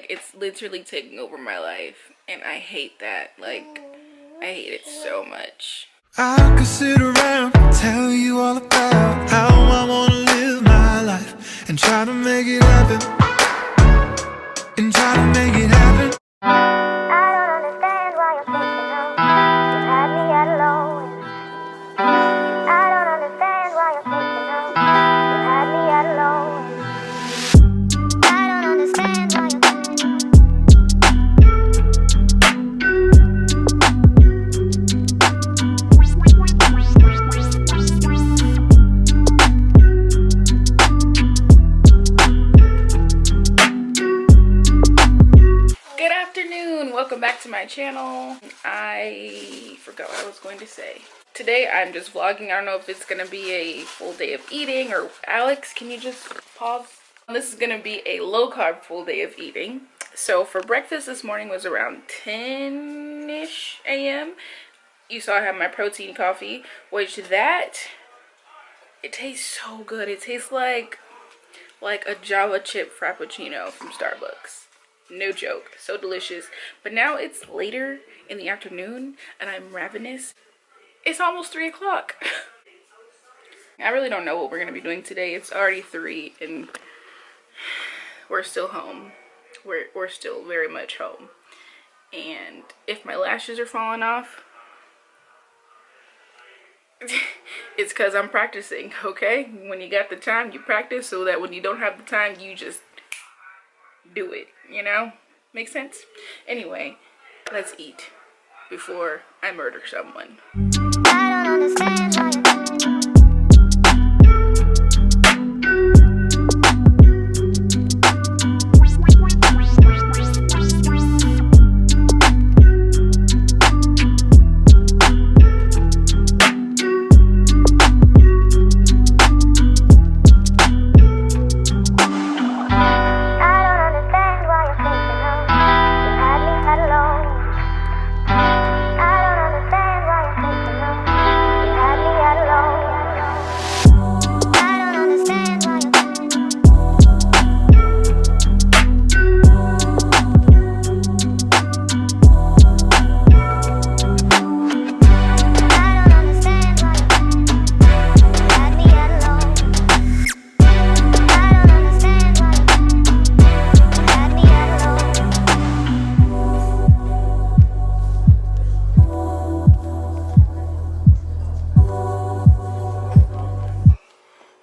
Like, it's literally taking over my life, and I hate that. Like, I hate it so much. I could sit around and tell you all about how I wanna live my life and try to make it happen, and try to make it happen. I don't understand why you're thinking of you had me at a low. I don't understand why you're thinking of you had me at a low. I don't understand why you're Good afternoon, welcome back to my channel. I forgot what I was going to say. Today I'm just vlogging. I don't know if it's gonna be a full day of eating, or Alex, can you just pause? This is gonna be a low carb full day of eating. So for breakfast this morning was around 10-ish a.m. You saw I have my protein coffee, which it tastes so good. It tastes like a Java chip frappuccino from Starbucks. No joke, so delicious. But now it's later in the afternoon and I'm ravenous. It's almost 3 o'clock. I really don't know what we're gonna be doing today. It's already 3 and we're still home. We're still very much home. And if my lashes are falling off, it's because I'm practicing, okay? When you got the time, you practice, so that when you don't have the time, you just do it, you know? Make sense? Anyway, let's eat before I murder someone. I don't understand why you're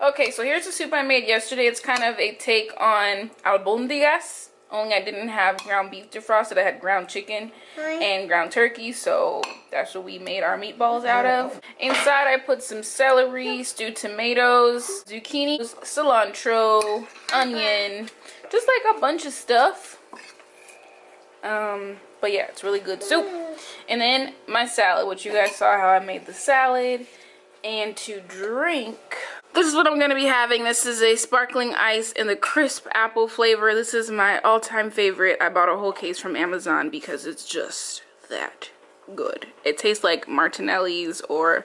Okay, so here's the soup I made yesterday. It's kind of a take on albondigas, only I didn't have ground beef defrosted. I had ground chicken and ground turkey, so that's what we made our meatballs out of. Inside I put some celery, stewed tomatoes, zucchini, cilantro, onion, just like a bunch of stuff. But yeah, it's really good soup. And then my salad, which you guys saw how I made the salad. And to drink, this is what I'm gonna be having. This is a sparkling ice in the crisp apple flavor. This is my all-time favorite. I bought a whole case from Amazon because it's just that good. It tastes like Martinelli's or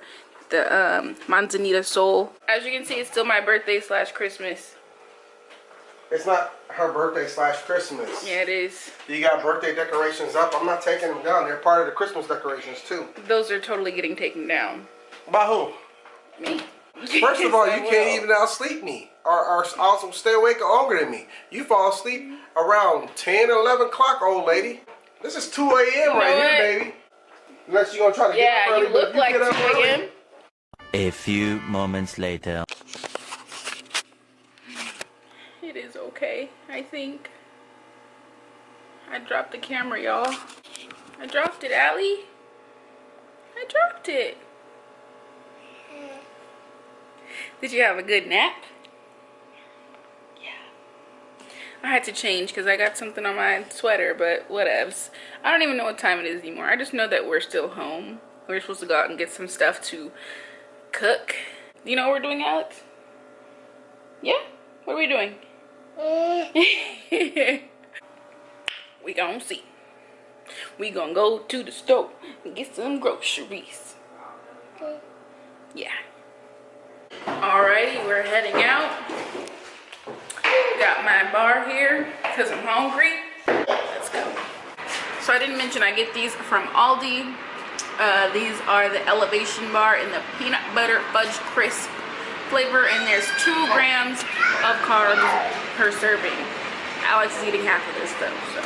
the Manzanita Sol. As you can see, it's still my birthday / Christmas. It's not her birthday / Christmas. Yeah, it is. You got birthday decorations up. I'm not taking them down. They're part of the Christmas decorations too. Those are totally getting taken down. By who? Me. First of all, you can't even outsleep me or also stay awake longer than me. You fall asleep around 10 or 11 o'clock, old lady. This is 2 a.m. right here, baby. Unless you're going to try to get up early. Yeah, you look like 2 a.m. A few moments later. It is okay, I think. I dropped the camera, y'all. I dropped it, Allie. I dropped it. Did you have a good nap? Yeah. I had to change because I got something on my sweater, but whatevs. I don't even know what time it is anymore. I just know that we're still home. We're supposed to go out and get some stuff to cook. Do you know what we're doing, Alex? Yeah? What are we doing? We gonna see. We gonna go to the store and get some groceries. Yeah. Alrighty, we're heading out. Got my bar here because I'm hungry. So I didn't mention I get these from Aldi. These are the Elevation Bar in the peanut butter fudge crisp flavor, and there's 2 grams of carbs per serving. Alex is eating half of this though, so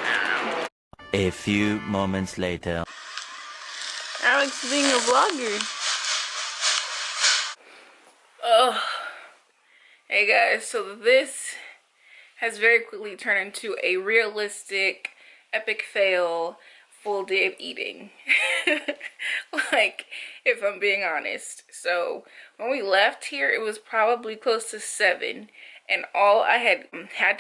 I don't know. A few moments later. Alex being a vlogger. Oh, hey guys, so this has very quickly turned into a realistic epic fail full day of eating. Like, if I'm being honest. So when we left here, it was probably close to 7, and all I had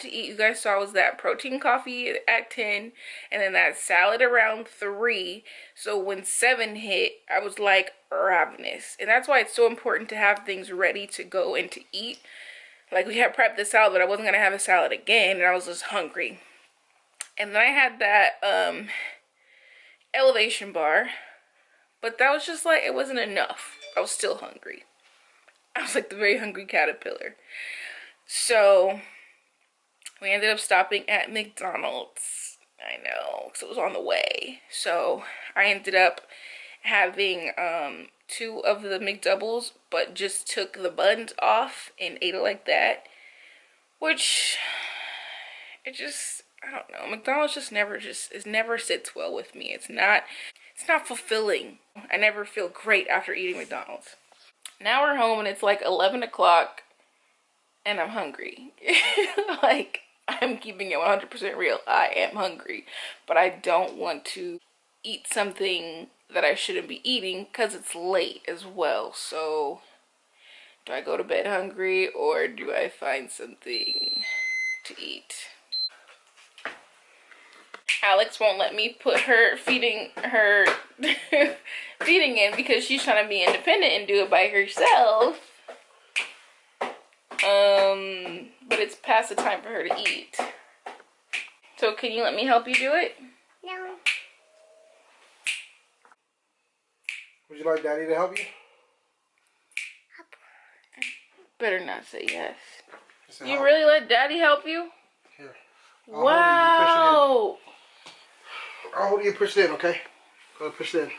to eat, you guys saw, was that protein coffee at 10, and then that salad around 3. So when 7 hit, I was like ravenous. And that's why it's so important to have things ready to go and to eat. Like, we had prepped the salad, but I wasn't gonna have a salad again, and I was just hungry. And then I had that Elevation Bar, but that was just like, it wasn't enough. I was still hungry. I was like the very hungry caterpillar. So we ended up stopping at McDonald's. I know, because it was on the way. So I ended up having 2 of the McDoubles, but just took the buns off and ate it like that. Which, it just, I don't know. McDonald's it never sits well with me. It's not fulfilling. I never feel great after eating McDonald's. Now we're home and it's like 11 o'clock and I'm hungry. Like, I'm keeping it 100% real. I am hungry, but I don't want to eat something that I shouldn't be eating because it's late as well. So do I go to bed hungry or do I find something to eat? Alex won't let me put her feeding in because she's trying to be independent and do it by herself. But it's past the time for her to eat. So can you let me help you do it? No. Would you like Daddy to help you? Better not say yes. You help. really let Daddy help you? Here. Wow. I'll hold you and push it in, okay? Go ahead, push it in.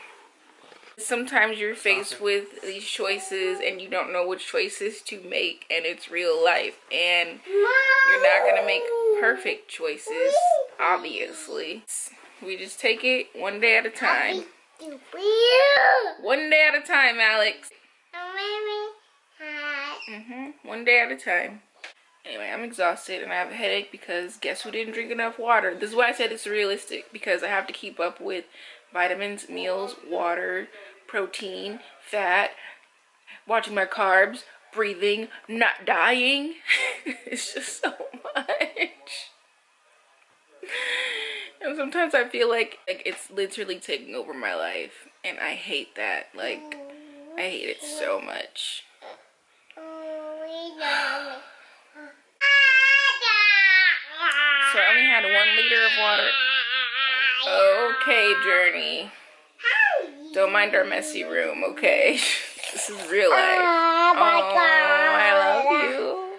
Sometimes you're faced with these choices and you don't know which choices to make, and it's real life, and you're not gonna make perfect choices, obviously. We just take it one day at a time. One day at a time, Alex. One day at a time. Anyway, I'm exhausted and I have a headache because guess who didn't drink enough water? This is why I said it's realistic, because I have to keep up with vitamins, meals, water, protein, fat, watching my carbs, breathing, not dying. It's just so much. And sometimes I feel like it's literally taking over my life, and I hate that. Like, I hate it so much. So I only had 1 liter of water. Okay, Journey. Don't mind our messy room, okay? This is real life. Oh, I love you.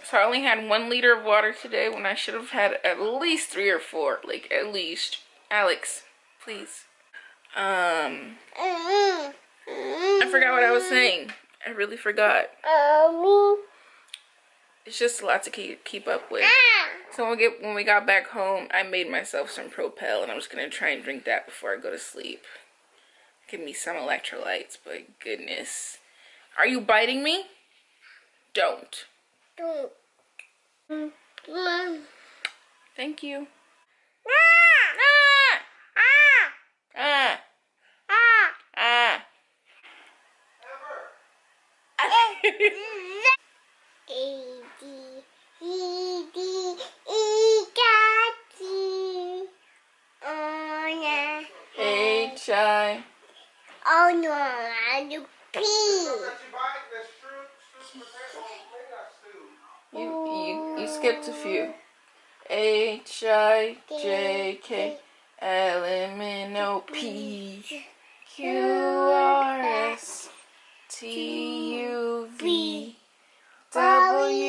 So I only had 1 liter of water today when I should have had at least 3 or 4. Like, at least. Alex, please. I forgot what I was saying. I really forgot. It's just a lot to keep up with. So when we got back home, I made myself some Propel, and I'm just gonna try and drink that before I go to sleep. Give me some electrolytes, but goodness. Are you biting me? Don't. Thank you. H-I. Oh no, I do pee. You skipped a few. H-I-J-K-L-M-N-O-P-Q-R-S-T-U-V-W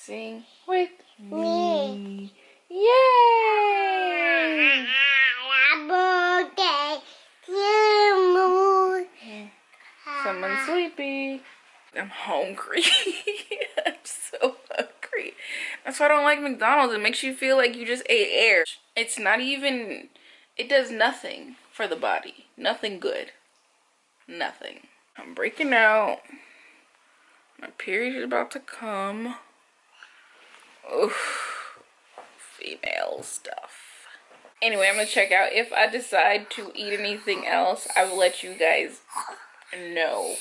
Sing with me. Yay! Someone's sleepy. I'm hungry. I'm so hungry. That's why I don't like McDonald's. It makes you feel like you just ate air. It's not even, it does nothing for the body. Nothing good. Nothing. I'm breaking out. My period is about to come. Oof. Female stuff. Anyway, I'm gonna check out. If I decide to eat anything else, I will let you guys know.